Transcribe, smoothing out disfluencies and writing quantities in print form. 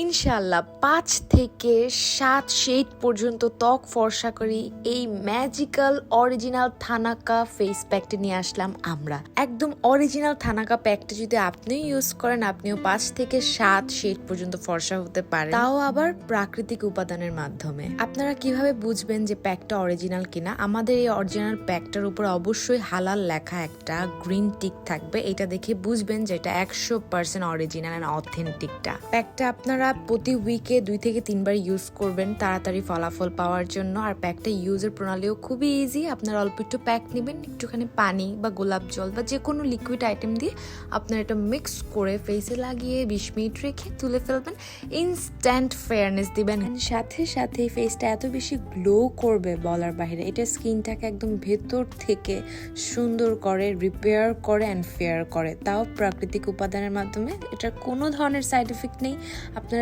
ইনশাল্লাহ 5 থেকে 7 শেড পর্যন্ত ত্বক ফর্সা করি এই ম্যাজিক্যাল অরিজিনাল থানাকা ফেস প্যাকটা নিয়ে আসলাম আমরা। একদম অরিজিনাল থানাকা প্যাকটা যদি আপনিও ইউজ করেন, আপনিও 5 থেকে 7 শেড পর্যন্ত ফর্সা হতে পারেন, তাও আবার প্রাকৃতিক উপাদানের মাধ্যমে। আপনারা কিভাবে বুঝবেন যে প্যাকটা অরিজিনাল কিনা? আমাদের এই অরিজিনাল প্যাকটার উপর অবশ্যই হালাল লেখা একটা গ্রিন টিক থাকবে, এটা দেখে বুঝবেন যে এটা 100% অরিজিনাল এন্ড অথেন্টিকটা। প্যাকটা আপনারা প্রতি উইকে 2 থেকে 3 বার ইউজ করবেন তাড়াতাড়ি ফলাফল পাওয়ার জন্য। আর প্যাকটা ইউজের প্রণালীও খুবই ইজি। আপনারা অল্প একটু প্যাক নেবেন, একটুখানি পানি বা গোলাপ জল বা যে কোনো লিকুইড আইটেম দিয়ে আপনারা এটা মিক্স করে ফেসে লাগিয়ে 20 মিনিট রেখে তুলে ফেলবেন। ইনস্ট্যান্ট ফেয়ারনেস দিবেন, সাথে সাথে ফেসটা এত বেশি গ্লো করবে বলার বাইরে। এটা স্কিনটাকে একদম ভেতর থেকে সুন্দর করে, রিপেয়ার করে অ্যান্ড ফেয়ার করে, তাও প্রাকৃতিক উপাদানের মাধ্যমে। এটার কোনো ধরনের সাইড এফেক্ট নেই। আপনার